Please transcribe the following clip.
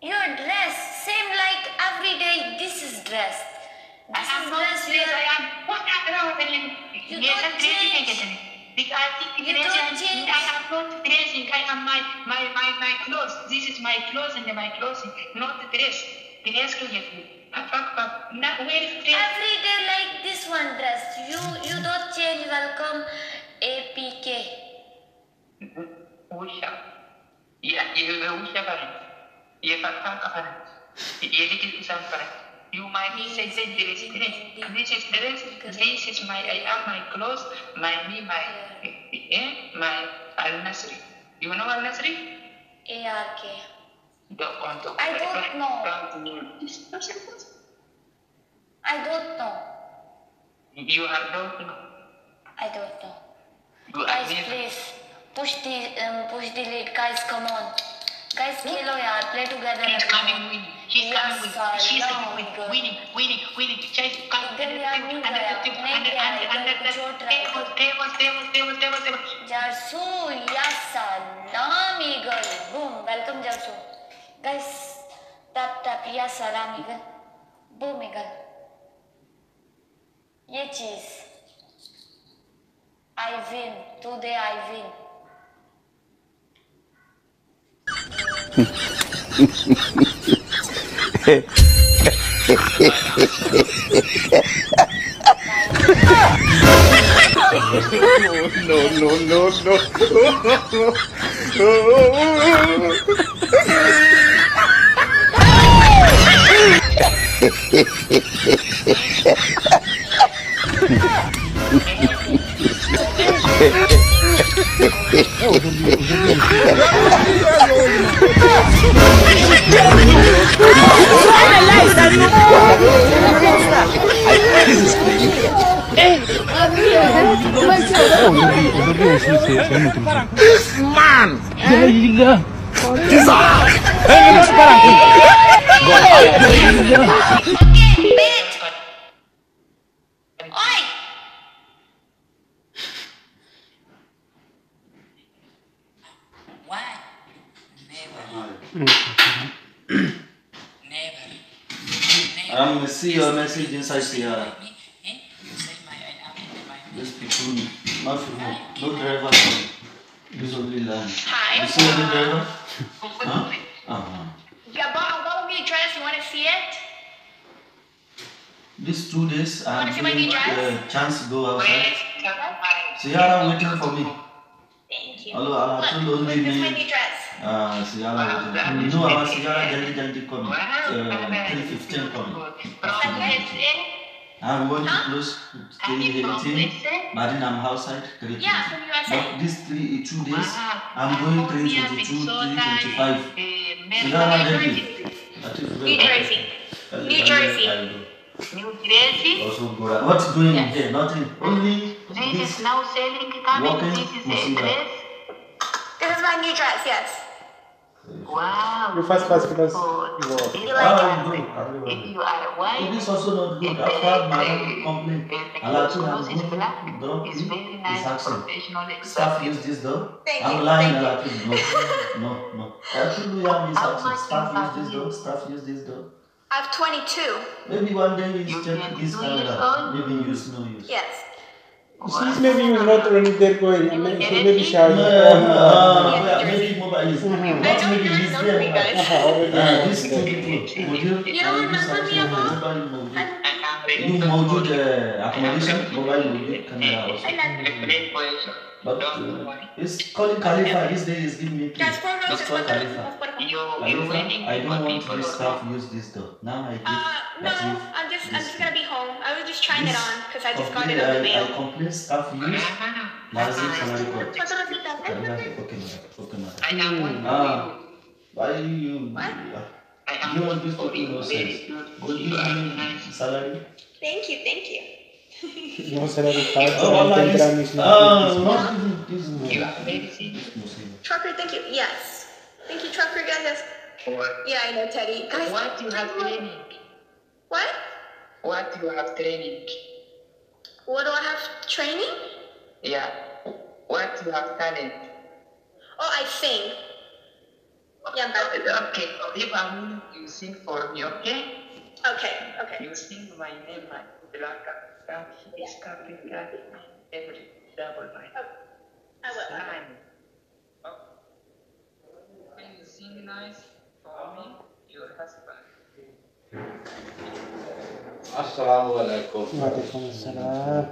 Your dress same like every day. This is dress. This is dress. I am. What happened? You don't change. Because You don't change. I am not dressing. I am my clothes. This is my clothes and my clothing, not dress. Dress where is dress? Every day like this one dress. You don't change. Welcome, APK. Usha. Yeah, Usha Faran. You might say this is dress. This is dress. This is my. I am my clothes. My al-Nasri. You know al-Nasri? ARK. Don't want to. I don't know. I don't know. You are don't know. I don't know. You are Guys, never. please push delete. Guys, come on. Guys, खेलो यार. Play together. He's coming winning. He's coming Yes, winning. She's no, winning. Winning. Chase. इधर यार नहीं गया. नहीं गया. इधर कुछ और try करो. Table. Jarsu, yes, salam eagle. Boom. Welcome, Jarsu. Guys, tap. Yes, salam eagle. Boom eagle. ये चीज. I win. Today I win. Man! Oi! Why? Never. See your message inside Sierra. You say my Just people, not for no driver. This only land. Hi. You see any driver? Huh? Yeah, but I'm going to be dressed. You want to see it? These 2 days, I'm Wanna see my getting new dress? the chance to go outside. Wait. Sierra waiting for me. Thank you. Hello, I'll tell only Look, this is my me. new dress. Sierra waiting. You know our Sierra Jaldi coming. 3:15 coming. I'm going to close 3:18. Marine, I'm outside. 3:20. Yeah, from USA. But these 2 days, I'm going 3:22, 3:25. Sierra Jaldi. New Jersey. New Jersey. New Jersey. Also good. What's doing Yes. here? Nothing. Only This is now selling walking. This is a dress. This is my new dress, yes. Wow. You first because Good. You like it? Good. If you are white, It is also not good. After Madam complaint, clothes is black. Don't It's very nice, professional, Staff expensive. use this though. Thank I'm you, lying thank a lot. No. Actually, yeah, Miss How Action. much Staff you use this have though. Staff use this though. I have 22. Maybe one day we You check can this do camera. your own. Maybe use no use. Yes. she's maybe you not running there going. Maybe she has. Maybe mobile is. Not maybe this there. This two people. You don't remember me at all? You موجود accommodation mobile موجود camera also. But it's calling Khalifa. This day is giving me key. That's for It's called Khalifa. You're winning. I don't want this staff use this though. Now I give. No, I'm just gonna be home. I was just trying it on because I just got it on the I mail. complain staff use. Lazim salary code. What's up with that? Okay, madam. I am one Why you? What? You want this people no sense. Go give me salary. Thank you. No salary card. Oh, Allah Telegram is. is not. Not this. You are very serious. Trucker, thank you. Yes. Thank you, Trucker. Guys. Yeah, I know, Teddy. Guys, What you have training? what? What you have training? What do I have training? Yeah. What you have talent? Oh, I sing. Okay, if I'm winning, you sing for me, okay? Okay. You sing my name like black, is capital, every double line. I will. Line. Oh. Can you sing nice for me, your husband? Assalamu alaikum. Waalaikumsalam.